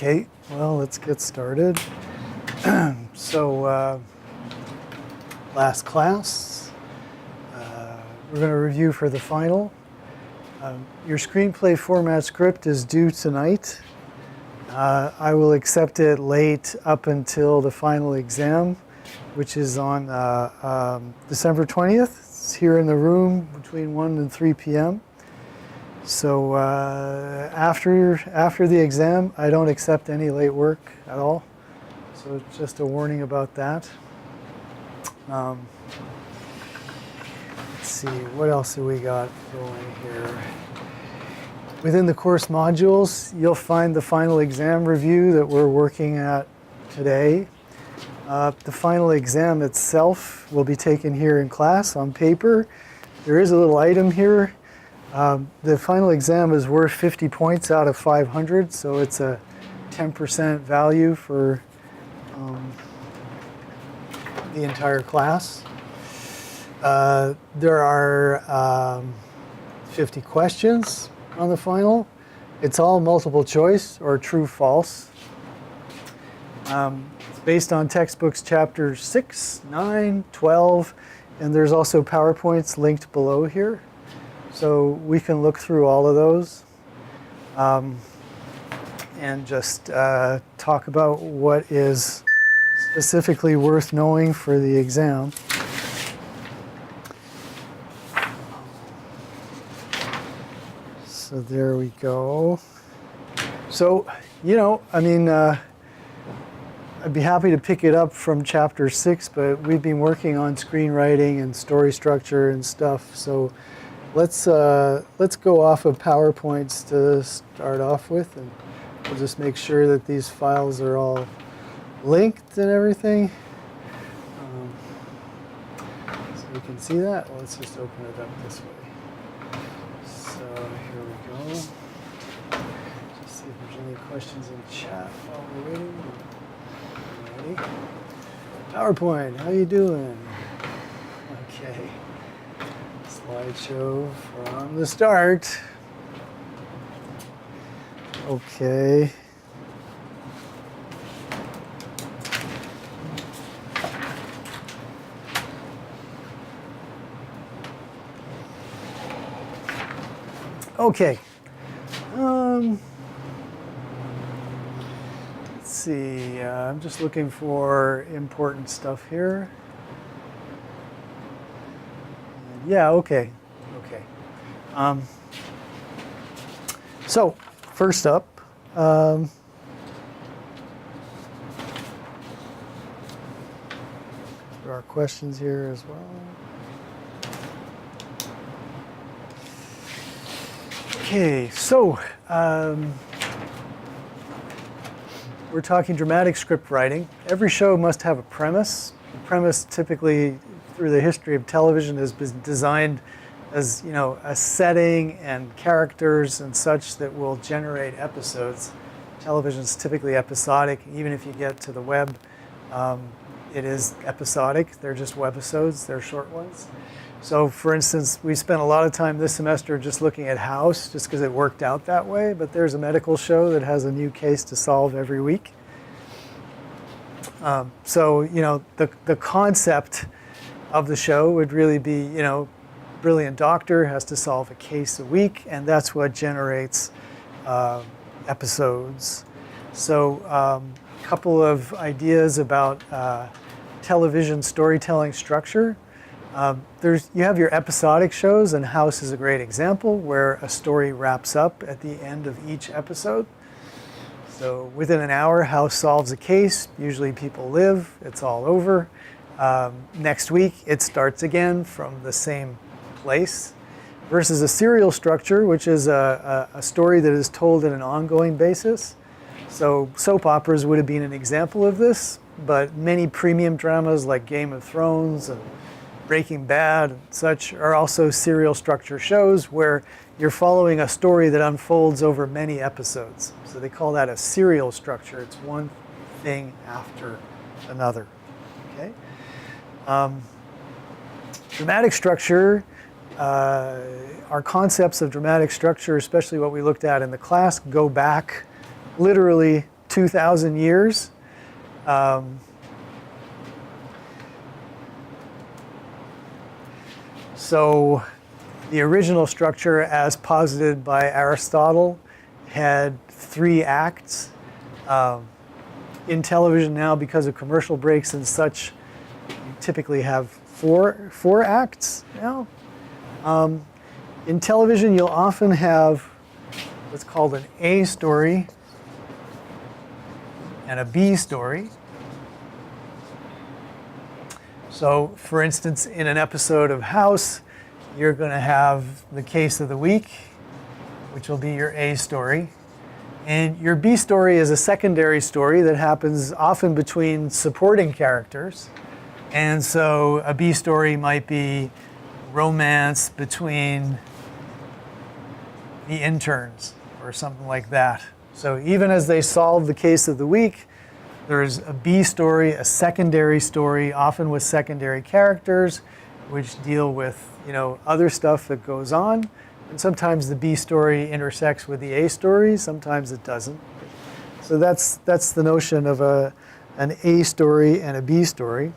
Okay, well, let's get started. So, last class, we're going to review for the final. Your screenplay format script is due tonight. I will accept it late up until the final exam, which is on December 20th. It's here in the room between 1 and 3 p.m. So after the exam, I don't accept any late work at all. So just a warning about that. Let's see, what else have we got going here? Within the course modules, you'll find the final exam review that we're working at today. The final exam itself will be taken here in class on paper. There is a little item here. The final exam is worth 50 points out of 500, so it's a 10% value for the entire class. There are 50 questions on the final. It's all multiple choice or true false. It's based on textbooks chapters 6, 9, 12, and there's also PowerPoints linked below here. So we can look through all of those and just talk about what is specifically worth knowing for the exam. So there we go. So, I'd be happy to pick it up from chapter 6, but we've been working on screenwriting and story structure and stuff. So let's go off of PowerPoints to start off with, and we'll just make sure that these files are all linked and everything. So we can see that. Well, let's just open it up this way. So here we go. Just see if there's any questions in chat while we're waiting. Ready? PowerPoint, how you doing? Okay. Slideshow from the start. Okay. Okay. Let's see. I'm just looking for important stuff here. Yeah, okay. So, first up, there are questions here as well. Okay, so we're talking dramatic script writing. Every show must have a premise. The premise typically through the history of television has been designed as, a setting and characters and such that will generate episodes. Television's typically episodic. Even if you get to the web, it is episodic. They're just webisodes. They're short ones. So, for instance, we spent a lot of time this semester just looking at House, just because it worked out that way. But there's a medical show that has a new case to solve every week. So, the concept of the show would really be, brilliant doctor has to solve a case a week, and that's what generates episodes. So a couple of ideas about television storytelling structure. You have your episodic shows, and House is a great example where a story wraps up at the end of each episode. So within an hour, House solves a case. Usually people live. It's all over. Next week, it starts again from the same place, versus a serial structure, which is a story that is told on an ongoing basis. So soap operas would have been an example of this, but many premium dramas like Game of Thrones and Breaking Bad and such are also serial structure shows where you're following a story that unfolds over many episodes. So they call that a serial structure. It's one thing after another. Okay. Dramatic structure, our concepts of dramatic structure, especially what we looked at in the class, go back literally 2,000 years. So the original structure as posited by Aristotle had 3 acts. In television now, because of commercial breaks and such, you typically have four acts now. In television, you'll often have what's called an A story and a B story. So, for instance, in an episode of House, you're going to have the case of the week, which will be your A story. And your B story is a secondary story that happens often between supporting characters. And so a B story might be romance between the interns or something like that. So even as they solve the case of the week, there's a B story, a secondary story, often with secondary characters, which deal with, other stuff that goes on. And sometimes the B story intersects with the A story, sometimes it doesn't. So that's the notion of an A story and a B story.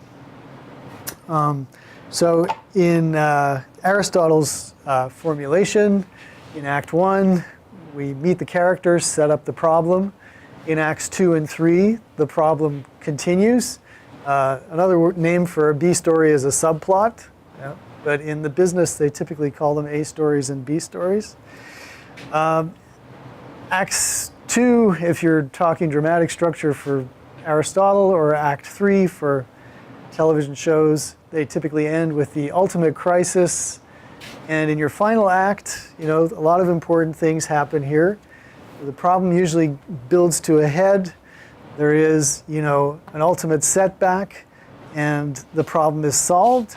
So in Aristotle's formulation, in Act 1, we meet the characters, set up the problem. In Acts 2 and 3, the problem continues. Another name for a B story is a subplot. Yeah. But in the business, they typically call them A stories and B stories. Acts 2, if you're talking dramatic structure for Aristotle, or Act 3 for television shows, they typically end with the ultimate crisis. And in your final act, a lot of important things happen here. The problem usually builds to a head. There is, an ultimate setback, and the problem is solved.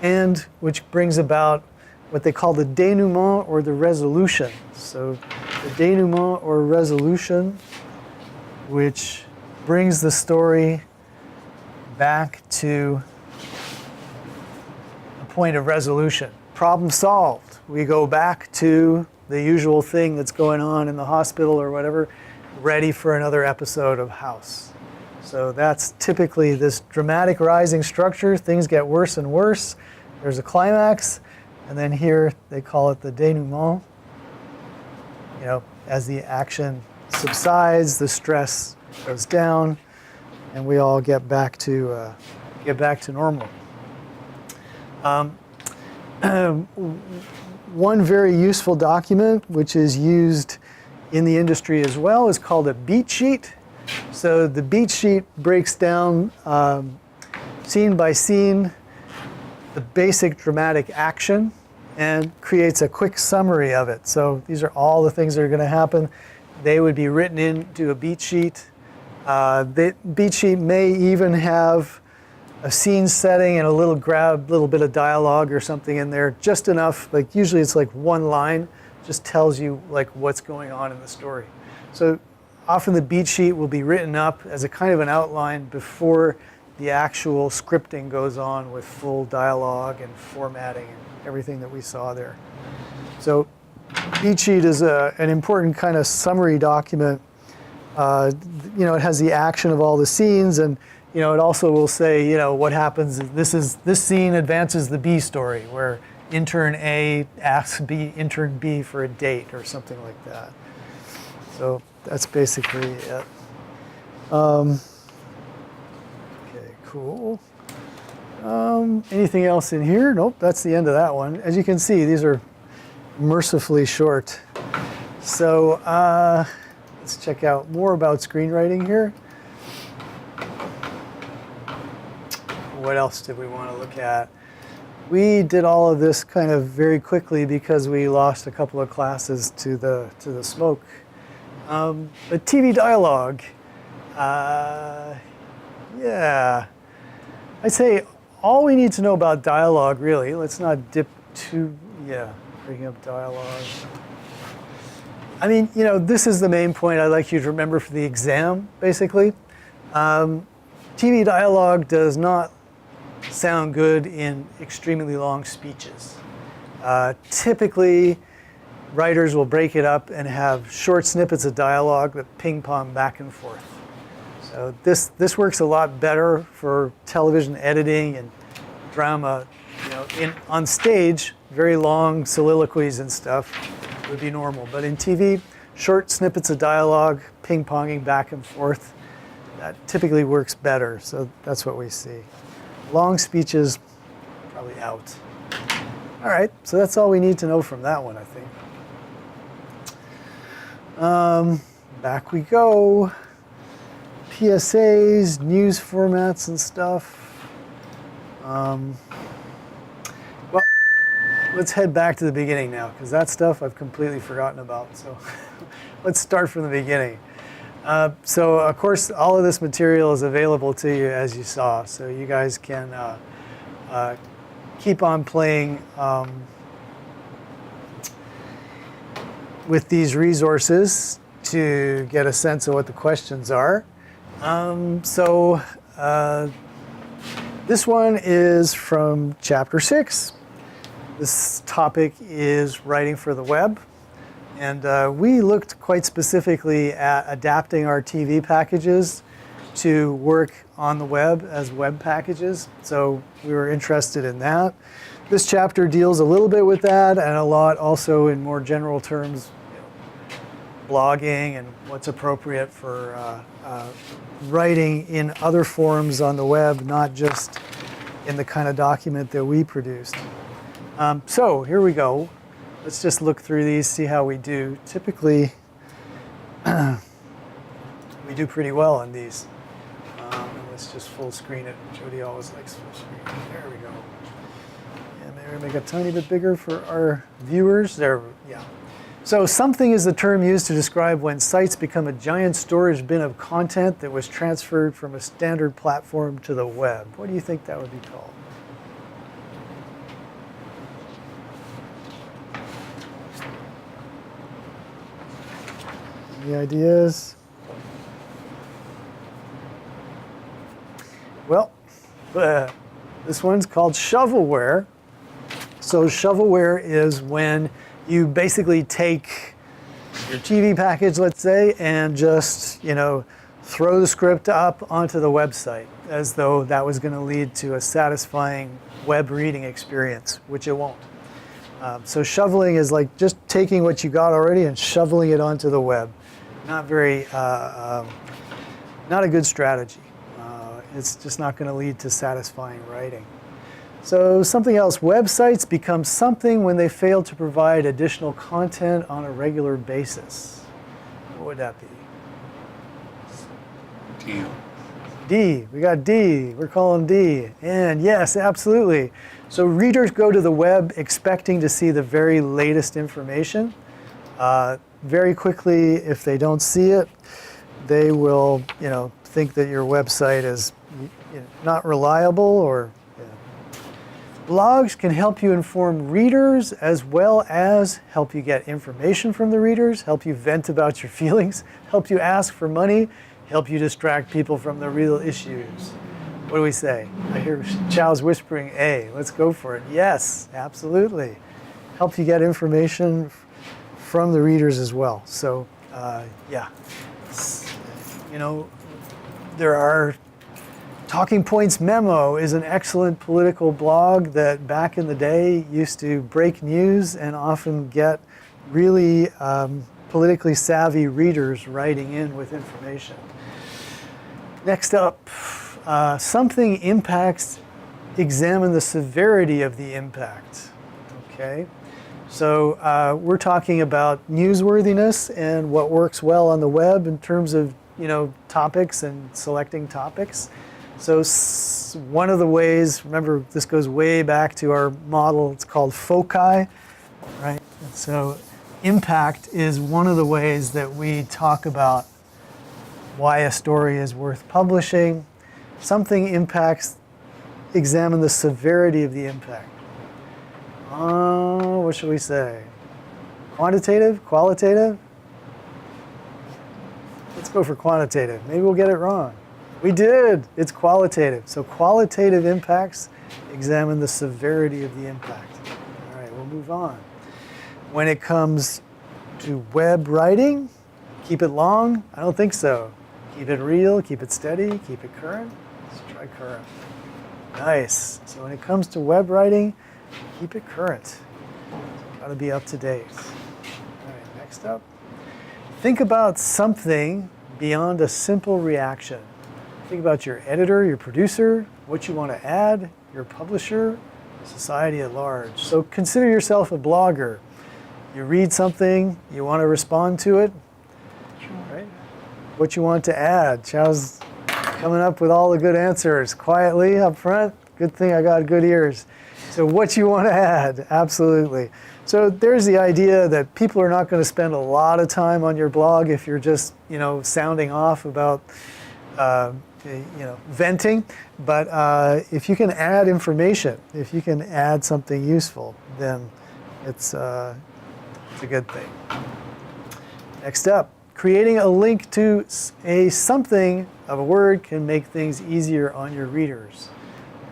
And which brings about what they call the denouement or the resolution. So the denouement or resolution, which brings the story back to a point of resolution. Problem solved. We go back to the usual thing that's going on in the hospital or whatever, ready for another episode of House. So that's typically this dramatic rising structure. Things get worse and worse. There's a climax, and then here they call it the denouement. As the action subsides, the stress goes down, and we all get back to normal. One very useful document, which is used in the industry as well, is called a beat sheet. So the beat sheet breaks down scene by scene the basic dramatic action and creates a quick summary of it. So these are all the things that are going to happen. They would be written into a beat sheet. The beat sheet may even have a scene setting and a little bit of dialogue or something in there, just enough. Like usually it's like one line, just tells you like what's going on in the story. So often the beat sheet will be written up as a kind of an outline before the actual scripting goes on with full dialogue and formatting and everything that we saw there. So beat sheet is an important kind of summary document. It has the action of all the scenes, and it also will say, what happens. This scene advances the B story, where intern A asks intern B for a date or something like that. So that's basically it. Okay, cool. Anything else in here? Nope, that's the end of that one. As you can see, these are mercifully short. So let's check out more about screenwriting here. What else did we want to look at? We did all of this kind of very quickly because we lost a couple of classes to the smoke. But TV dialogue, yeah. I'd say all we need to know about dialogue, really, let's not dip too, bringing up dialogue. I mean, this is the main point I'd like you to remember for the exam, basically. TV dialogue does not sound good in extremely long speeches. Typically, writers will break it up and have short snippets of dialogue that ping pong back and forth. So this works a lot better for television editing and drama. On stage, very long soliloquies and stuff would be normal. But in TV, short snippets of dialogue, ping-ponging back and forth, that typically works better. So that's what we see. Long speeches, probably out. All right, so that's all we need to know from that one, I think. Back we go. PSAs, news formats and stuff. Well, let's head back to the beginning now, because that stuff I've completely forgotten about. So let's start from the beginning. So of course, all of this material is available to you as you saw. So you guys can keep on playing with these resources to get a sense of what the questions are. This one is from chapter 6. This topic is writing for the web. And we looked quite specifically at adapting our TV packages to work on the web as web packages. So we were interested in that. This chapter deals a little bit with that and a lot also in more general terms, blogging and what's appropriate for writing in other forums on the web, not just in the kind of document that we produced. So here we go. Let's just look through these, see how we do. Typically, we do pretty well on these. Let's just full screen it. Jody always likes full screen. There we go. And maybe make it a tiny bit bigger for our viewers. There, yeah. So something is the term used to describe when sites become a giant storage bin of content that was transferred from a standard platform to the web. What do you think that would be called? Any ideas? Well, this one's called shovelware. So shovelware is when you basically take your TV package, let's say, and just, throw the script up onto the website as though that was going to lead to a satisfying web reading experience, which it won't. So shoveling is like just taking what you got already and shoveling it onto the web. Not very, not a good strategy. It's just not going to lead to satisfying writing. So something else, websites become something when they fail to provide additional content on a regular basis. What would that be? D. D, we got D, we're calling D. And yes, absolutely. So readers go to the web expecting to see the very latest information. Very quickly, if they don't see it, they will, think that your website is not reliable or. Blogs can help you inform readers as well as help you get information from the readers, help you vent about your feelings, help you ask for money, help you distract people from the real issues. What do we say? I hear Chow's whispering A. Let's go for it. Yes, absolutely. Help you get information from the readers as well. So, yeah. There are Talking Points Memo is an excellent political blog that back in the day used to break news and often get really politically savvy readers writing in with information. Next up, something impacts, examine the severity of the impact. Okay, so we're talking about newsworthiness and what works well on the web in terms of topics and selecting topics. So one of the ways, remember this goes way back to our model, it's called foci, right? And so impact is one of the ways that we talk about why a story is worth publishing. Something impacts, examine the severity of the impact. What should we say? Quantitative, qualitative? Let's go for quantitative. Maybe we'll get it wrong. We did. It's qualitative. So qualitative impacts examine the severity of the impact. All right, we'll move on. When it comes to web writing, keep it long? I don't think so. Keep it real, keep it steady, keep it current. Let's try current. Nice. So when it comes to web writing, keep it current. Got to be up to date. All right, next up. Think about something beyond a simple reaction. Think about your editor, your producer, what you want to add, your publisher, society at large. So consider yourself a blogger. You read something, you want to respond to it, right? What you want to add. Chow's coming up with all the good answers quietly up front. Good thing I got good ears. So what you want to add, absolutely. So there's the idea that people are not going to spend a lot of time on your blog if you're just, sounding off about, venting. But if you can add information, if you can add something useful, then it's a good thing. Next up, creating a link to a something of a word can make things easier on your readers.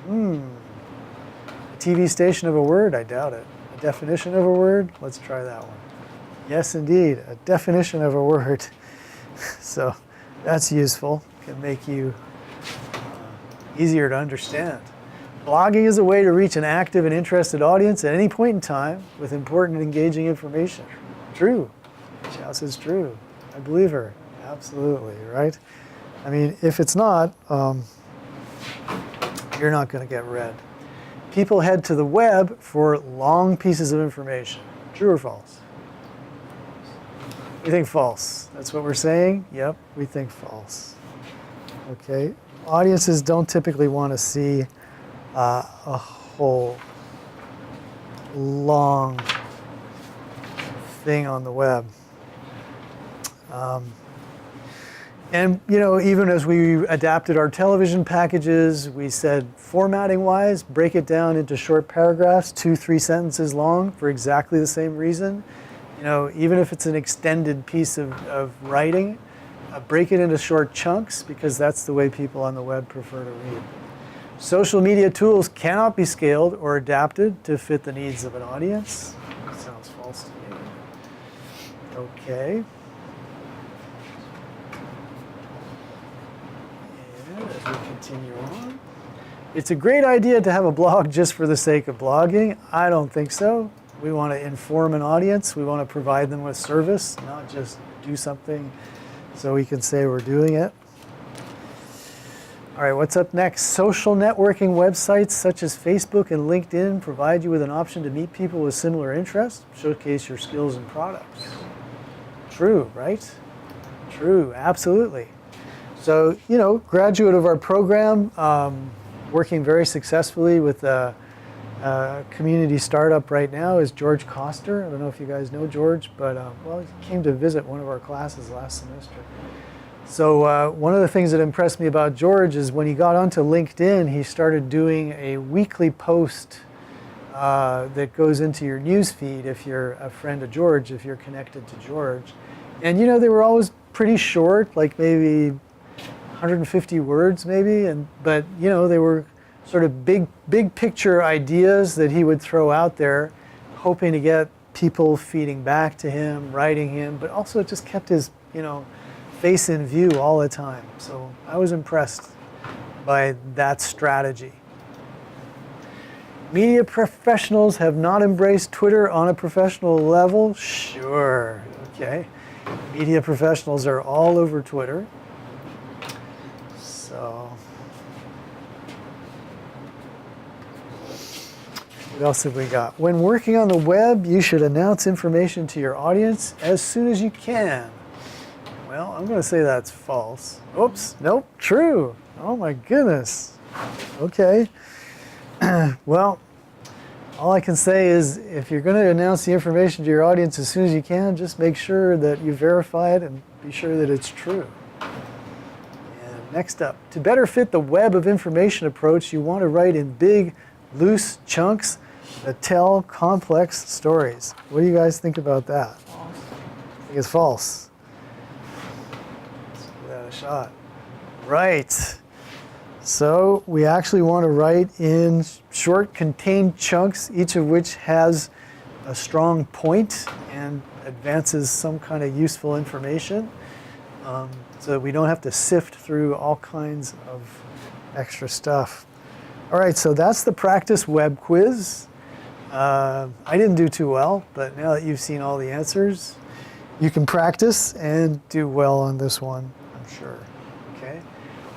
A TV station of a word? I doubt it. A definition of a word? Let's try that one. Yes, indeed, a definition of a word. So that's useful. Can make you easier to understand. Blogging is a way to reach an active and interested audience at any point in time with important and engaging information. True. Chow says true. I believe her. Absolutely, right? I mean, if it's not, you're not going to get read. People head to the web for long pieces of information. True or false? We think false. That's what we're saying? Yep, we think false. Okay. Audiences don't typically want to see a whole long thing on the web. And even as we adapted our television packages, we said formatting-wise, break it down into short paragraphs, 2-3 sentences long for exactly the same reason. Even if it's an extended piece of writing, break it into short chunks because that's the way people on the web prefer to read. Social media tools cannot be scaled or adapted to fit the needs of an audience. That sounds false to me. Okay. And as we continue on, it's a great idea to have a blog just for the sake of blogging. I don't think so. We want to inform an audience. We want to provide them with service, not just do something so we can say we're doing it. All right, what's up next? Social networking websites such as Facebook and LinkedIn provide you with an option to meet people with similar interests, showcase your skills and products. True, right? True, absolutely. So, graduate of our program, working very successfully with a community startup right now is George Koster. I don't know if you guys know George, but he came to visit one of our classes last semester. So one of the things that impressed me about George is when he got onto LinkedIn, he started doing a weekly post that goes into your news feed if you're a friend of George, if you're connected to George. And they were always pretty short, like maybe 150 words maybe, but they were sort of big picture ideas that he would throw out there, hoping to get people feeding back to him, writing him, but also it just kept his, face in view all the time. So I was impressed by that strategy. Media professionals have not embraced Twitter on a professional level? Sure, okay. Media professionals are all over Twitter. So, what else have we got? When working on the web, you should announce information to your audience as soon as you can. Well, I'm going to say that's false. Oops, nope, true. Oh my goodness. Okay. Well, all I can say is if you're going to announce the information to your audience as soon as you can, just make sure that you verify it and be sure that it's true. And next up, to better fit the web of information approach, you want to write in big, loose chunks that tell complex stories. What do you guys think about that? False. I think it's false. Shot. Right. So we actually want to write in short contained chunks, each of which has a strong point and advances some kind of useful information, so that we don't have to sift through all kinds of extra stuff. All right, so that's the practice web quiz. I didn't do too well, but now that you've seen all the answers, you can practice and do well on this one, I'm sure. Okay,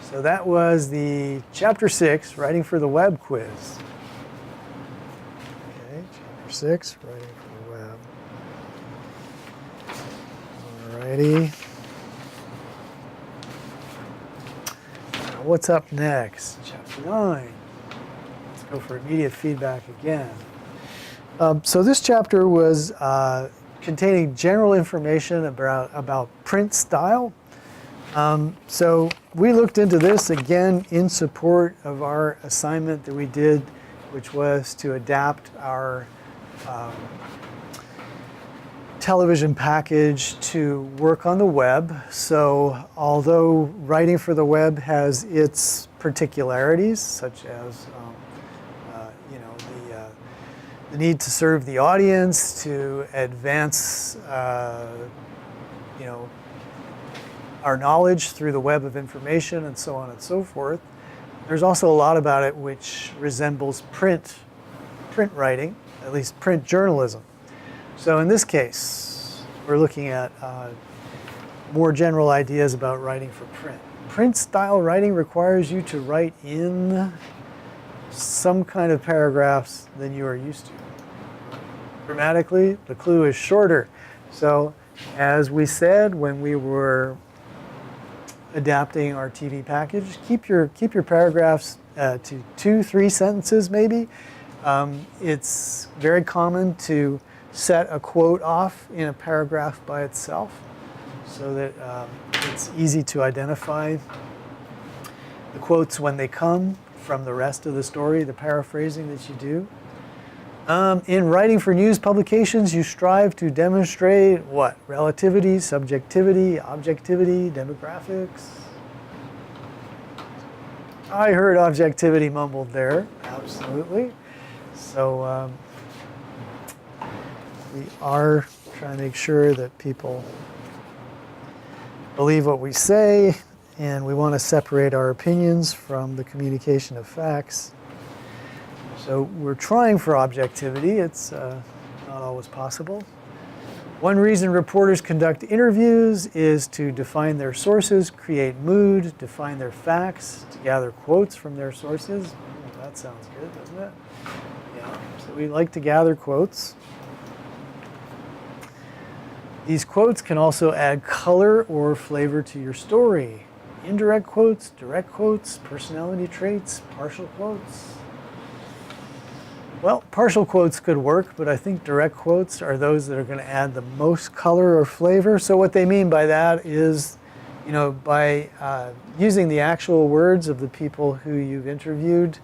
so that was the Chapter 6, Writing for the Web quiz. Okay, Chapter 6, Writing for the Web. All righty. What's up next? Chapter 9. Let's go for immediate feedback again. So this chapter was containing general information about print style. So we looked into this again in support of our assignment that we did, which was to adapt our television package to work on the web. So although writing for the web has its particularities, such as the need to serve the audience, to advance our knowledge through the web of information, and so on and so forth, there's also a lot about it which resembles print writing, at least print journalism. So in this case, we're looking at more general ideas about writing for print. Print style writing requires you to write in some kind of paragraphs than you are used to. Grammatically, the clue is shorter. So as we said when we were adapting our TV package, keep your paragraphs to 2-3 sentences maybe. It's very common to set a quote off in a paragraph by itself so that it's easy to identify the quotes when they come from the rest of the story, the paraphrasing that you do. In writing for news publications, you strive to demonstrate what? Relativity, subjectivity, objectivity, demographics. I heard objectivity mumbled there, absolutely. So we are trying to make sure that people believe what we say, and we want to separate our opinions from the communication of facts. So we're trying for objectivity. It's not always possible. One reason reporters conduct interviews is to define their sources, create mood, define their facts, to gather quotes from their sources. That sounds good, doesn't it? Yeah, so we like to gather quotes. These quotes can also add color or flavor to your story. Indirect quotes, direct quotes, personality traits, partial quotes. Well, partial quotes could work, but I think direct quotes are those that are going to add the most color or flavor. So what they mean by that is, by using the actual words of the people who you've interviewed,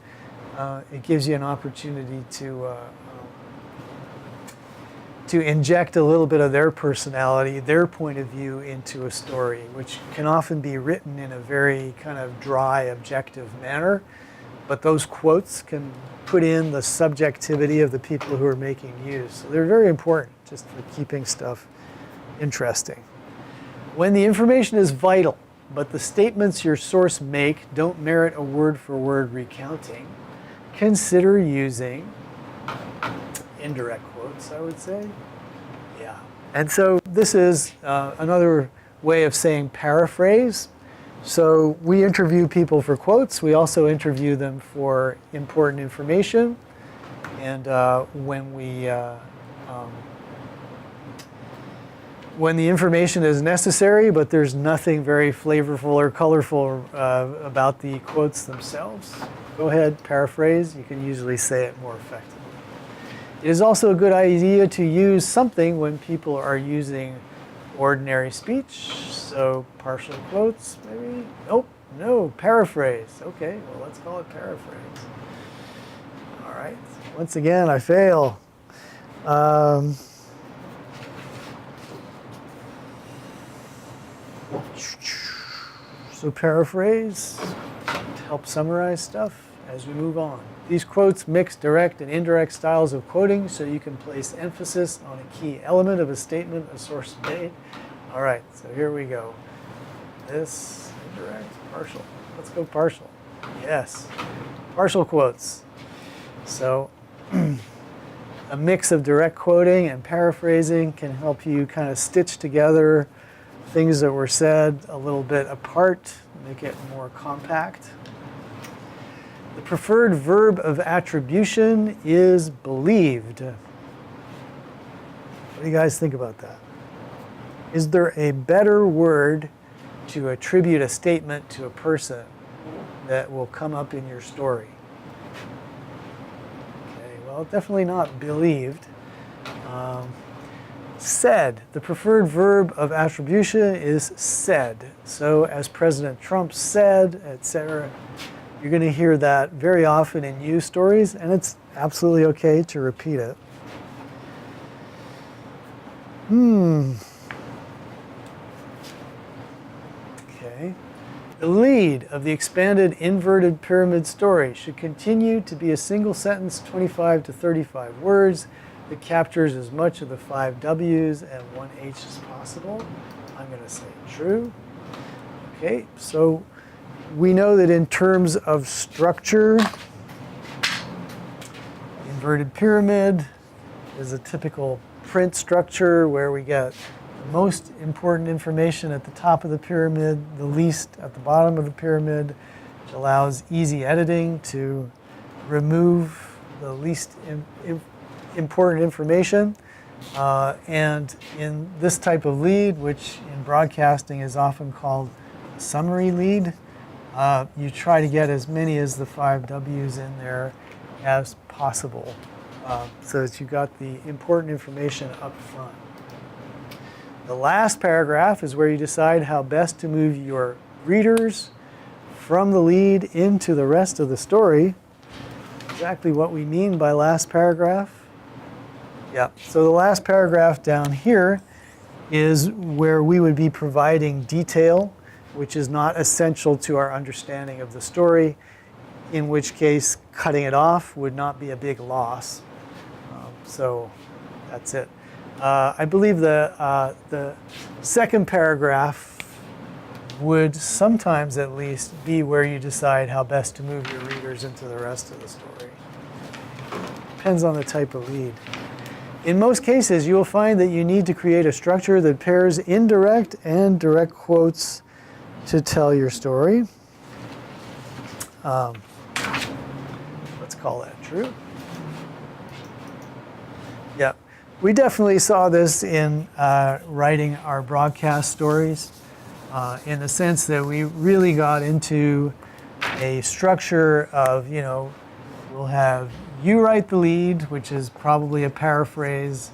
it gives you an opportunity to inject a little bit of their personality, their point of view into a story, which can often be written in a very kind of dry, objective manner. But those quotes can put in the subjectivity of the people who are making news. So they're very important just for keeping stuff interesting. When the information is vital, but the statements your source make don't merit a word-for-word recounting, consider using indirect quotes, I would say. Yeah. And so this is another way of saying paraphrase. So we interview people for quotes. We also interview them for important information. And when the information is necessary, but there's nothing very flavorful or colorful about the quotes themselves, go ahead, paraphrase. You can usually say it more effectively. It is also a good idea to use something when people are using ordinary speech. So partial quotes, maybe? Nope, no, paraphrase. Okay, well, let's call it paraphrase. All right, once again, I fail. So paraphrase, to help summarize stuff. as we move on. These quotes mix direct and indirect styles of quoting so you can place emphasis on a key element of a statement a source made. All right, so here we go. This, indirect, partial. Let's go partial. Yes, partial quotes. So a mix of direct quoting and paraphrasing can help you kind of stitch together things that were said a little bit apart, make it more compact. The preferred verb of attribution is believed. What do you guys think about that? Is there a better word to attribute a statement to a person that will come up in your story? Okay, well, definitely not believed. Said. The preferred verb of attribution is said. So as President Trump said, etc. You're going to hear that very often in news stories, and it's absolutely okay to repeat it. Okay. The lead of the expanded inverted pyramid story should continue to be a single sentence, 25 to 35 words, that captures as much of the 5 W's and 1 H as possible. I'm going to say true. Okay, so we know that in terms of structure, inverted pyramid is a typical print structure where we get the most important information at the top of the pyramid, the least at the bottom of the pyramid, which allows easy editing to remove the least important information. And in this type of lead, which in broadcasting is often called a summary lead, you try to get as many as the 5 W's in there as possible, so that you got the important information up front. The last paragraph is where you decide how best to move your readers from the lead into the rest of the story. Exactly what we mean by last paragraph. Yeah, so the last paragraph down here is where we would be providing detail, which is not essential to our understanding of the story, in which case cutting it off would not be a big loss. So that's it. I believe the second paragraph would sometimes at least be where you decide how best to move your readers into the rest of the story. Depends on the type of lead. In most cases, you will find that you need to create a structure that pairs indirect and direct quotes to tell your story. Let's call that true. Yeah, we definitely saw this in writing our broadcast stories, in the sense that we really got into a structure of, we'll have you write the lead, which is probably a paraphrase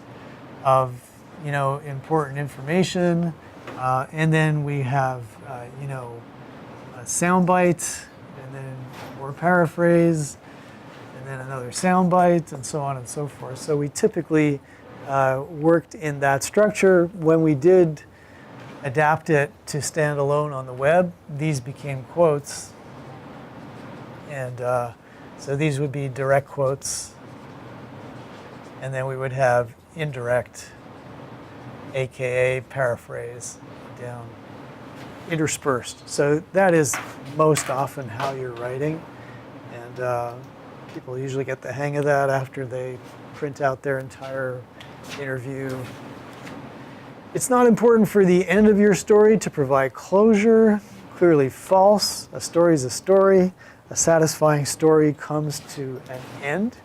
of, important information. And then we have, a soundbite, and then more paraphrase, and then another soundbite, and so on and so forth. So we typically worked in that structure. When we did adapt it to stand alone on the web, these became quotes. And so these would be direct quotes. And then we would have indirect, AKA paraphrase, down interspersed. So that is most often how you're writing. And people usually get the hang of that after they print out their entire interview. It's not important for the end of your story to provide closure. Clearly false. A story is a story. A satisfying story comes to an end.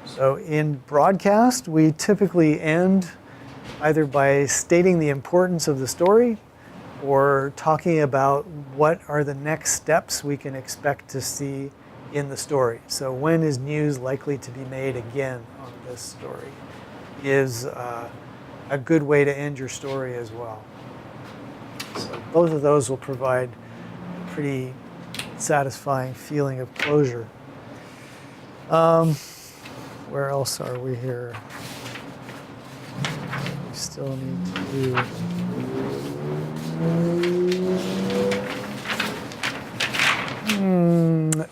So in broadcast, we typically end either by stating the importance of the story or talking about what are the next steps we can expect to see in the story. So when is news likely to be made again on this story is a good way to end your story as well. So both of those will provide a pretty satisfying feeling of closure. Where else are we here? We still need to do...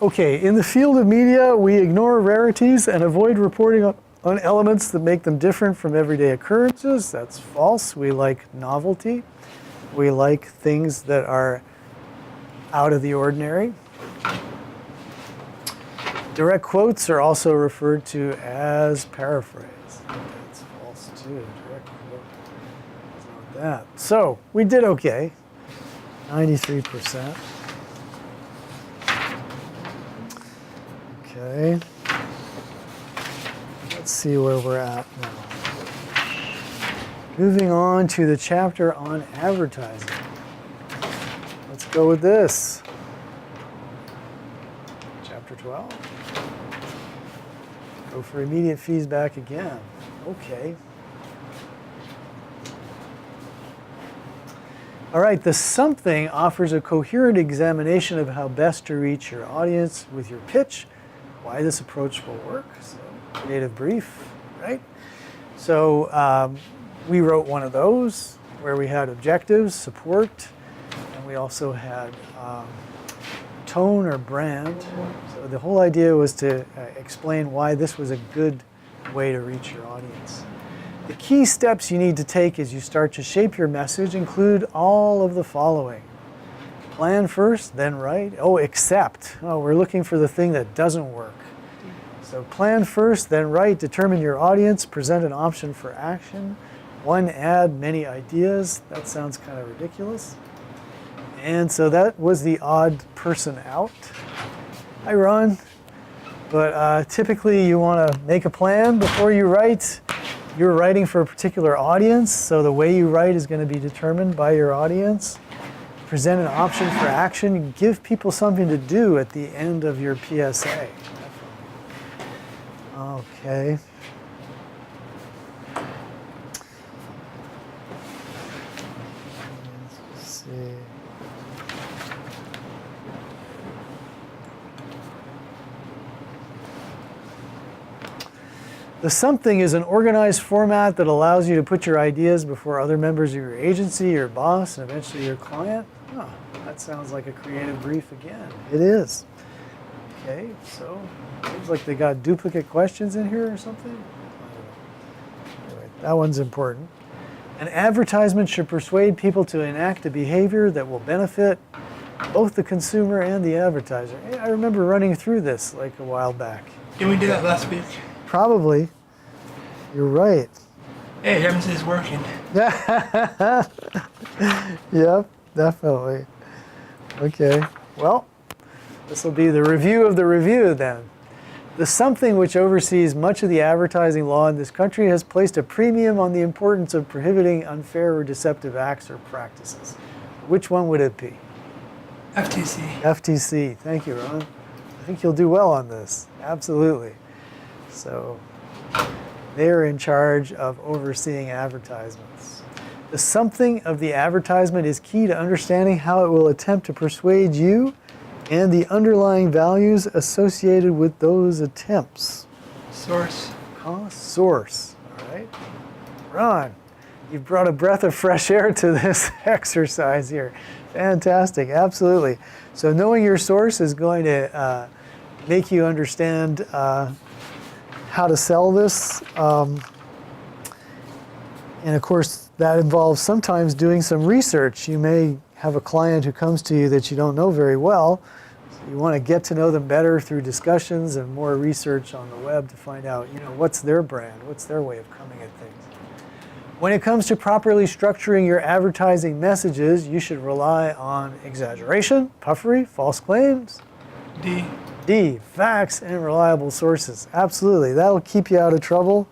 Okay, in the field of media, we ignore rarities and avoid reporting on elements that make them different from everyday occurrences. That's false. We like novelty. We like things that are out of the ordinary. Direct quotes are also referred to as paraphrase. That's false too. Direct quote is not that. So we did okay. 93%. Okay. Let's see where we're at now. Moving on to the chapter on advertising. Let's go with this. Chapter 12. Go for immediate feedback again. Okay. All right, the something offers a coherent examination of how best to reach your audience with your pitch, why this approach will work. So, creative brief, right? So we wrote one of those where we had objectives, support, and we also had tone or brand. So the whole idea was to explain why this was a good way to reach your audience. The key steps you need to take as you start to shape your message include all of the following. Plan first, then write. Oh, accept. Oh, we're looking for the thing that doesn't work. So plan first, then write. Determine your audience. Present an option for action. One ad, many ideas. That sounds kind of ridiculous. And so that was the odd person out. Hi, Ron. But typically you want to make a plan before you write. You're writing for a particular audience, so the way you write is going to be determined by your audience. Present an option for action. Give people something to do at the end of your PSA. Okay. Let's see. The something is an organized format that allows you to put your ideas before other members of your agency, your boss, and eventually your client. Oh, that sounds like a creative brief again. It is. Okay, so seems like they got duplicate questions in here or something. Anyway, that one's important. An advertisement should persuade people to enact a behavior that will benefit both the consumer and the advertiser. Hey, I remember running through this like a while back. Didn't we do that last week? Probably. You're right. Hey, Evans is working. Yep, definitely. Okay, well, this will be the review of the review then. The something which oversees much of the advertising law in this country has placed a premium on the importance of prohibiting unfair or deceptive acts or practices. Which one would it be? FTC. FTC. Thank you, Ron. I think you'll do well on this. Absolutely. So they're in charge of overseeing advertisements. The something of the advertisement is key to understanding how it will attempt to persuade you and the underlying values associated with those attempts. Source. Source. All right. Ron, you've brought a breath of fresh air to this exercise here. Fantastic. Absolutely. So knowing your source is going to make you understand how to sell this. And of course, that involves sometimes doing some research. You may have a client who comes to you that you don't know very well. So you want to get to know them better through discussions and more research on the web to find out, what's their brand, what's their way of coming at things. When it comes to properly structuring your advertising messages, you should rely on exaggeration, puffery, false claims. D, facts and reliable sources. Absolutely, that'll keep you out of trouble.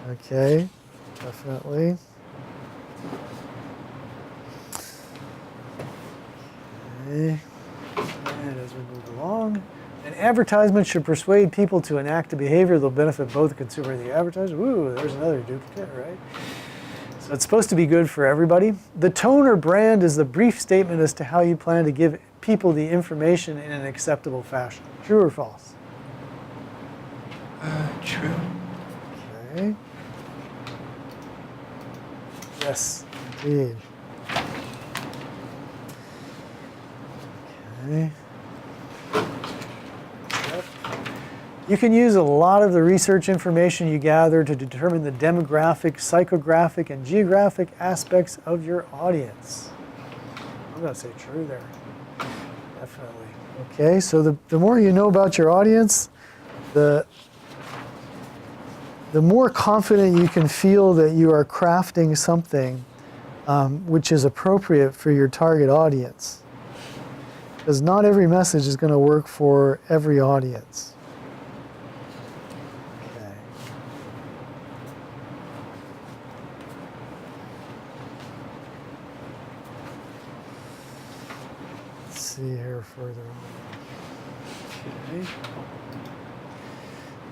Okay, definitely. Okay, and as we move along, an advertisement should persuade people to enact a behavior that will benefit both the consumer and the advertiser. Ooh, there's another duplicate, right? So it's supposed to be good for everybody. The tone or brand is the brief statement as to how you plan to give people the information in an acceptable fashion. True or false? True. Okay. Yes, indeed. Okay. You can use a lot of the research information you gather to determine the demographic, psychographic, and geographic aspects of your audience. I'm going to say true there. Definitely. Okay, so the more you know about your audience, the more confident you can feel that you are crafting something which is appropriate for your target audience. Because not every message is going to work for every audience. Okay. Let's see here further on. Okay.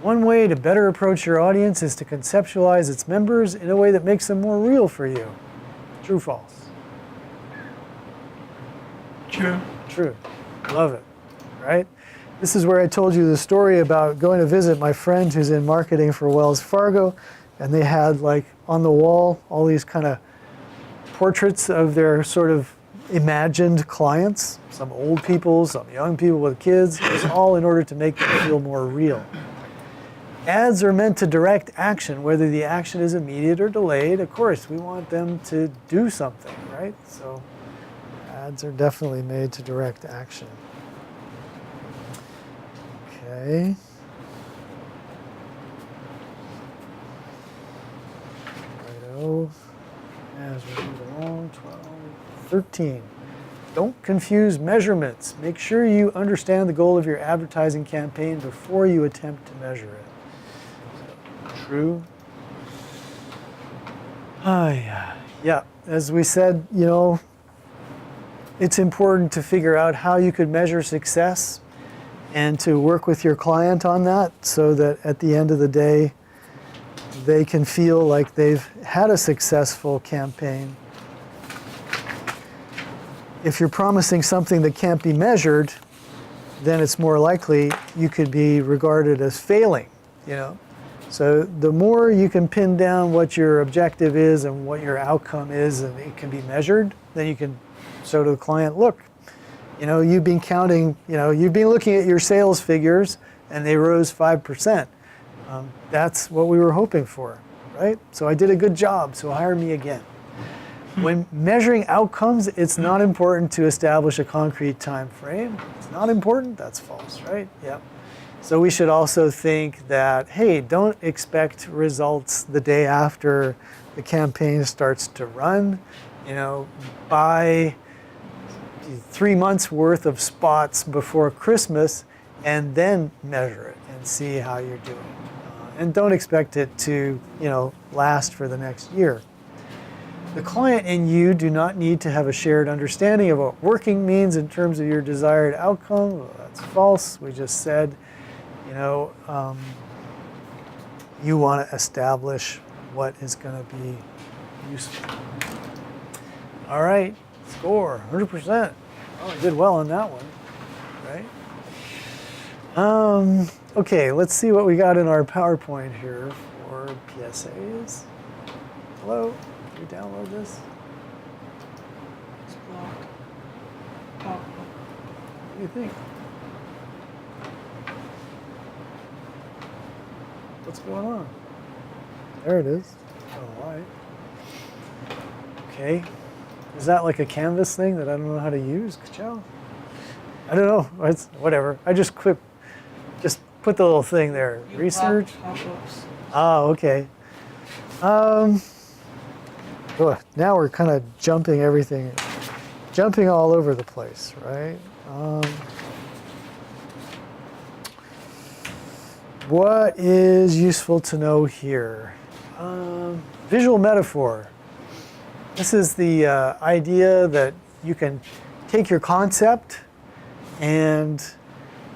One way to better approach your audience is to conceptualize its members in a way that makes them more real for you. True, false? True. True. Love it. Right? This is where I told you the story about going to visit my friend who's in marketing for Wells Fargo, and they had like on the wall all these kind of portraits of their sort of imagined clients, some old people, some young people with kids. It was all in order to make them feel more real. Ads are meant to direct action, whether the action is immediate or delayed. Of course, we want them to do something, right? So ads are definitely made to direct action. Okay. Righto. As we move along, 12, 13. Don't confuse measurements. Make sure you understand the goal of your advertising campaign before you attempt to measure it. True. Yeah, as we said, you know, it's important to figure out how you could measure success and to work with your client on that so that at the end of the day, they can feel like they've had a successful campaign. If you're promising something that can't be measured, then it's more likely you could be regarded as failing, you know. So the more you can pin down what your objective is and what your outcome is, and it can be measured, then you can show to the client, look, you know, you've been counting, you know, you've been looking at your sales figures and they rose 5%. That's what we were hoping for, right? So I did a good job, so hire me again. When measuring outcomes, it's not important to establish a concrete time frame. It's not important, that's false, right? Yep. So we should also think that, hey, don't expect results the day after the campaign starts to run. You know, buy 3 months worth of spots before Christmas and then measure it and see how you're doing. And don't expect it to, you know, last for the next year. The client and you do not need to have a shared understanding of what working means in terms of your desired outcome. Well, that's false. We just said, you know, you want to establish what is going to be useful. All right, score, 100%. Oh, I did well on that one, right? Okay, let's see what we got in our PowerPoint here for PSAs. Hello, can you download this? It's blocked. Oh. What do you think? What's going on? There it is. I don't know why. Okay. Is that like a Canvas thing that I don't know how to use, Kachel? I don't know. It's whatever. I just put the little thing there. You Research. blocked pop-ups. Oh, okay. Now we're kind of jumping all over the place, right? What is useful to know here? Visual metaphor. This is the idea that you can take your concept and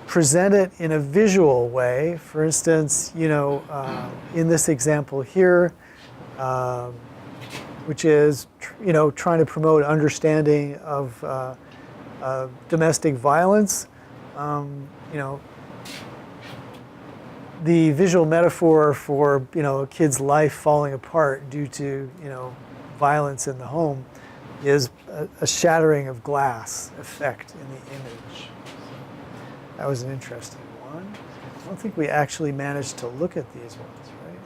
present it in a visual way. For instance, you know, in this example here, which is, you know, trying to promote understanding of domestic violence, you know, the visual metaphor for, you know, a kid's life falling apart due to, you know, violence in the home is a shattering of glass effect in the image. That was an interesting one. I don't think we actually managed to look at these ones, right?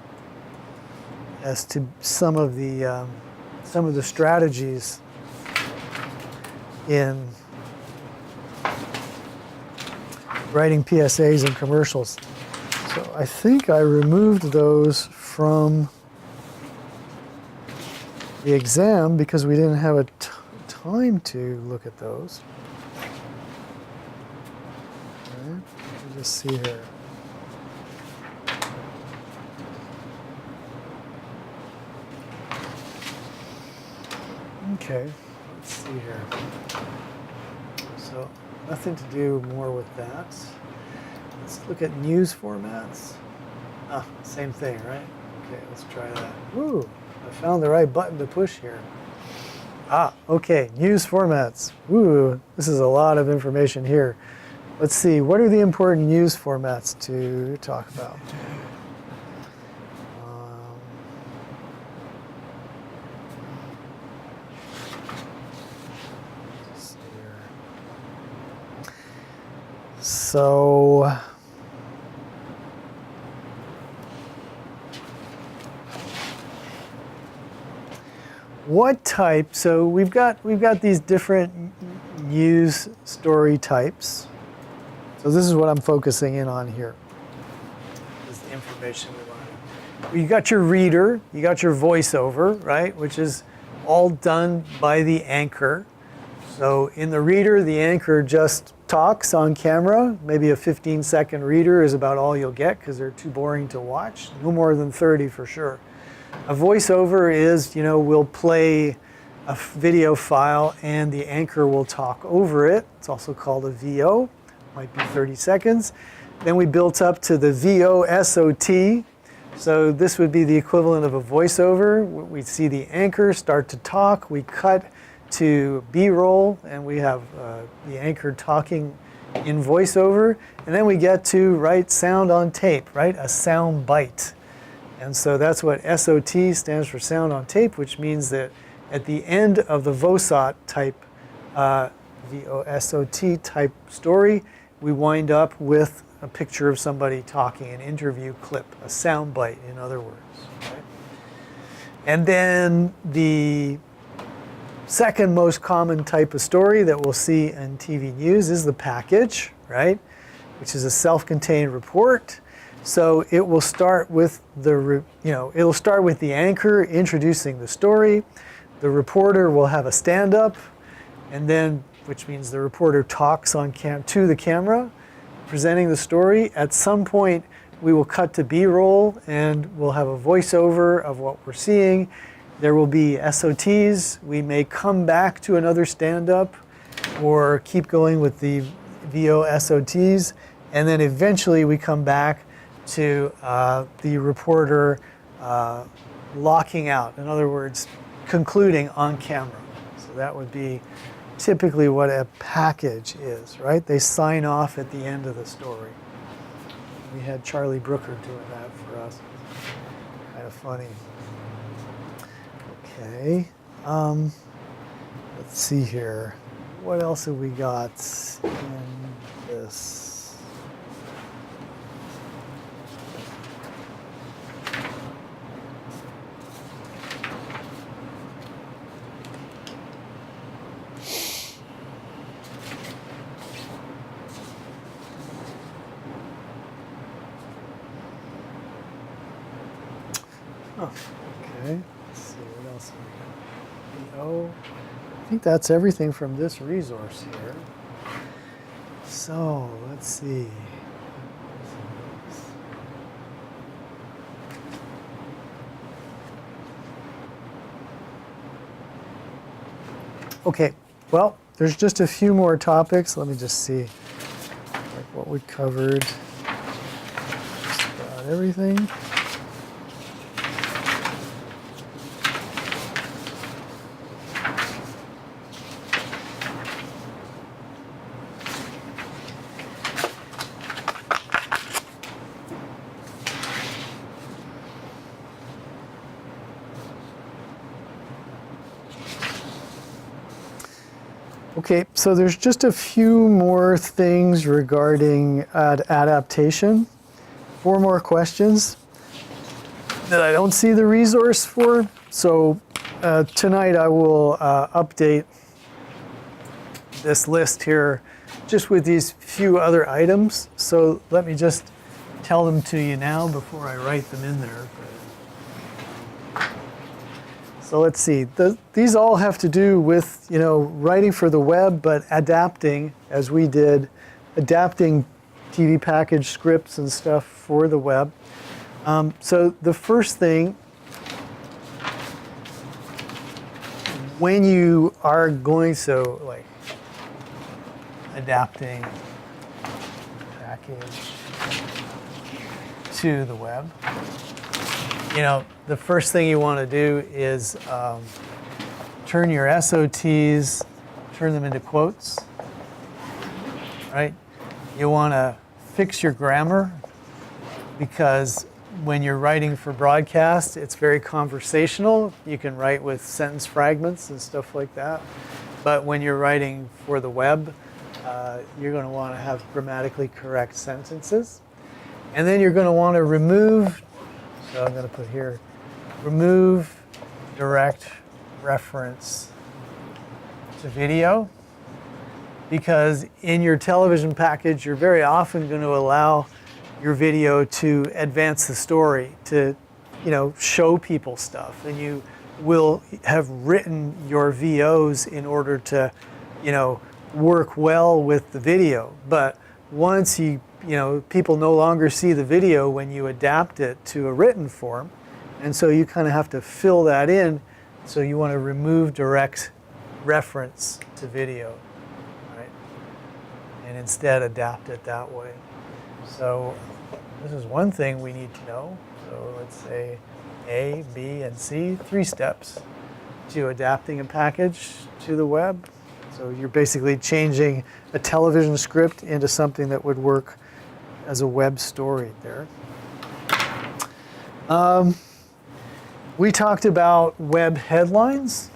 As to some of the strategies in writing PSAs and commercials. So I think I removed those from the exam because we didn't have a time to look at those. All right, let me just see here. Okay, let's see here. So nothing to do more with that. Let's look at news formats. Ah, same thing, right? Okay, let's try that. Woo, I found the right button to push here. Ah, okay, news formats. Woo, this is a lot of information here. Let's see, what are the important news formats to talk about? Let's see here. So, what type? So we've got these different news story types. So this is what I'm focusing in on here. This is the information we want. You got your reader, you got your voiceover, right, which is all done by the anchor. So in the reader, the anchor just talks on camera. Maybe a 15-second reader is about all you'll get because they're too boring to watch. No more than 30 for sure. A voiceover is, we'll play a video file and the anchor will talk over it. It's also called a VO, might be 30 seconds. Then we built up to the VOSOT. So this would be the equivalent of a voiceover. We see the anchor start to talk, we cut to B-roll, and we have the anchor talking in voiceover. And then we get to write sound on tape, right? A sound bite. And so that's what SOT stands for, sound on tape, which means that at the end of the VOSOT type, VOSOT type story, we wind up with a picture of somebody talking, an interview clip, a sound bite, in other words. Right? And then the second most common type of story that we'll see in TV news is the package, right? Which is a self-contained report. So it will start with it'll start with the anchor introducing the story. The reporter will have a stand-up, and then, which means the reporter talks on to the camera, presenting the story. At some point, we will cut to B-roll, and we'll have a voiceover of what we're seeing. There will be SOTs. We may come back to another stand-up, or keep going with the VOSOTs, and then eventually we come back to the reporter locking out. In other words, concluding on camera. So that would be typically what a package is, right? They sign off at the end of the story. We had Charlie Brooker doing that for us. Kind of funny. Okay. Let's see here. What else have we got in this? Oh, okay. Let's see, what else have we got? VO. I think that's everything from this resource here. So, let's see. Okay, well, there's just a few more topics. Let me just see what we covered. Just about everything. Okay, so there's just a few more things regarding adaptation. 4 more questions that I don't see the resource for. So tonight I will update this list here just with these few other items. So let me just tell them to you now before I write them in there. So let's see. These all have to do with, writing for the web, but adapting, as we did, adapting TV package scripts and stuff for the web. So the first thing, when you are going, like adapting package to the web, the first thing you want to do is turn your SOTs, turn them into quotes, right? You want to fix your grammar, because when you're writing for broadcast, it's very conversational. You can write with sentence fragments and stuff like that. But when you're writing for the web, you're going to want to have grammatically correct sentences. And then you're going to want to remove, so I'm going to put here, remove direct reference to video. Because in your television package, you're very often going to allow your video to advance the story, to show people stuff, and you will have written your VOs in order to work well with the video. But once people no longer see the video when you adapt it to a written form, and so you kind of have to fill that in. So you want to remove direct reference to video, right? And instead adapt it that way. So this is one thing we need to know. So let's say A, B, and C, 3 steps to adapting a package to the web. So you're basically changing a television script into something that would work as a web story there. We talked about web headlines.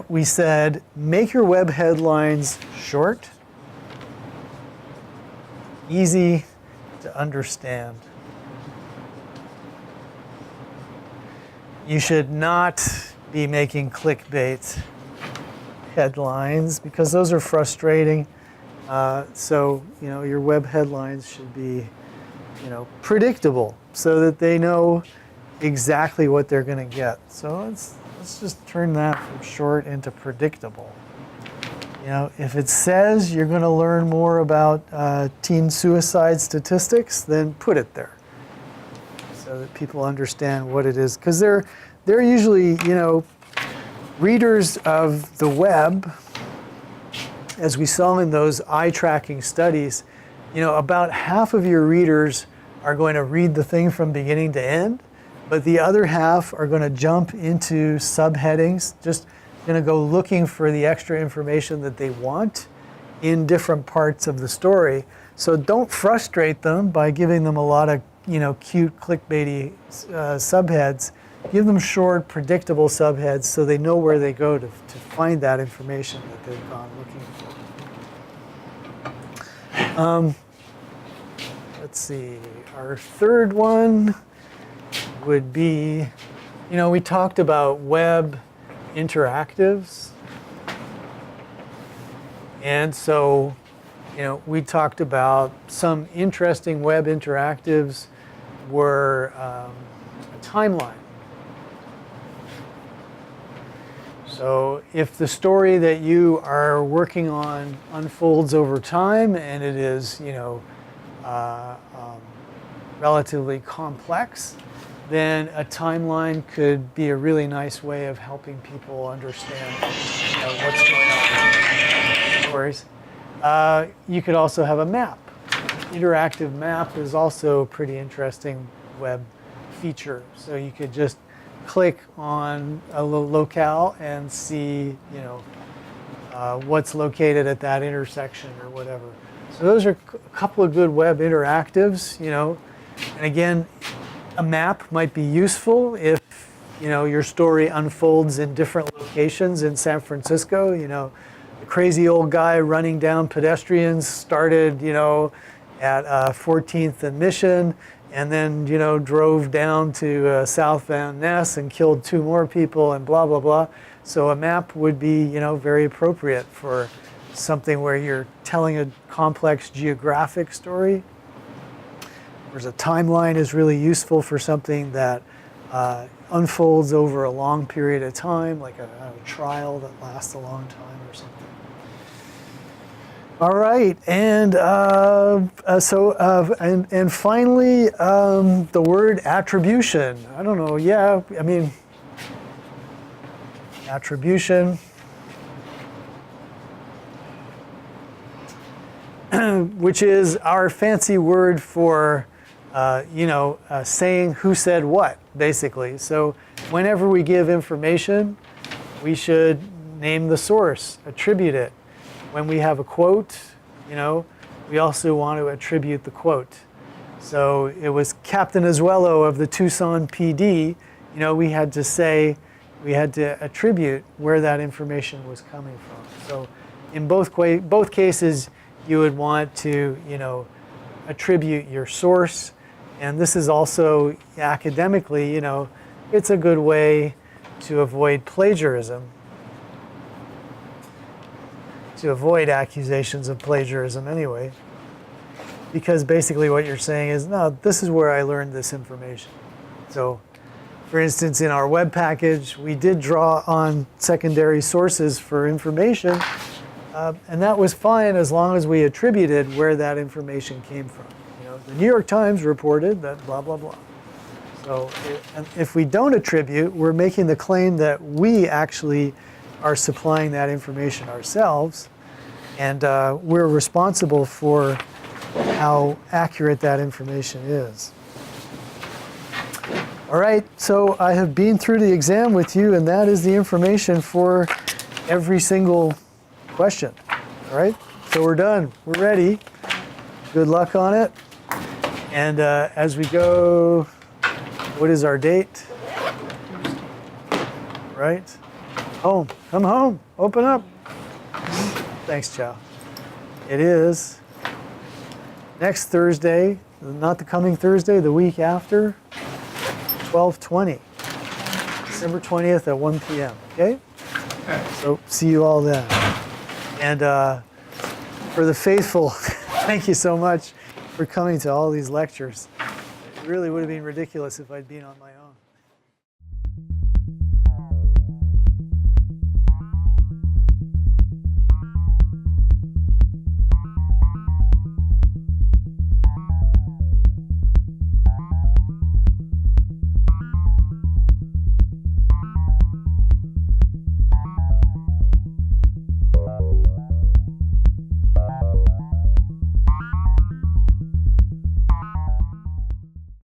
We said make your web headlines short, easy to understand. You should not be making clickbait headlines, because those are frustrating. So your web headlines should be predictable, so that they know exactly what they're going to get. So let's just turn that from short into predictable. If it says you're going to learn more about teen suicide statistics, then put it there, so that people understand what it is. Because they're usually, readers of the web, as we saw in those eye tracking studies, about half of your readers are going to read the thing from beginning to end, but the other half are going to jump into subheadings, just going to go looking for the extra information that they want in different parts of the story. So don't frustrate them by giving them a lot of cute clickbaity subheads. Give them short, predictable subheads so they know where they go to find that information that they've gone looking for. Let's see, our third one would be, we talked about web interactives. And so, we talked about some interesting web interactives were a timeline. So if the story that you are working on unfolds over time and it is, relatively complex, then a timeline could be a really nice way of helping people understand what's going on in stories. You could also have a map. Interactive map is also a pretty interesting web feature. So you could just click on a locale and see, what's located at that intersection or whatever. So those are a couple of good web interactives, And again, a map might be useful if, your story unfolds in different locations in San Francisco, the crazy old guy running down pedestrians started, at 14th and Mission, and then, drove down to South Van Ness and killed 2 more people and blah, blah, blah. So a map would be, very appropriate for something where you're telling a complex geographic story. Whereas a timeline is really useful for something that unfolds over a long period of time, like a trial that lasts a long time or something. All right, and finally, the word attribution. I don't know. Yeah, I mean, attribution. Which is our fancy word for, saying who said what, basically. So whenever we give information, we should name the source, attribute it. When we have a quote, we also want to attribute the quote. So it was Captain Azuelo of the Tucson PD, we had to attribute where that information was coming from. So in both cases, you would want to, attribute your source. And this is also academically, it's a good way to avoid plagiarism, to avoid accusations of plagiarism anyway. Because basically what you're saying is, no, this is where I learned this information. So for instance, in our web package, we did draw on secondary sources for information. And that was fine as long as we attributed where that information came from. The New York Times reported that blah, blah, blah. So if we don't attribute, we're making the claim that we actually are supplying that information ourselves. And we're responsible for how accurate that information is. All right, so I have been through the exam with you, and that is the information for every single question. All right, so we're done. We're ready. Good luck on it. And as we go, what is our date? Right? Home. Come home. Open up. Thanks, Chow. It is next Thursday, not the coming Thursday, the week after, 12/20. December 20th at 1 p.m. Okay? So see you all then. And for the faithful, thank you so much for coming to all these lectures. It really would have been ridiculous if I'd been on my own.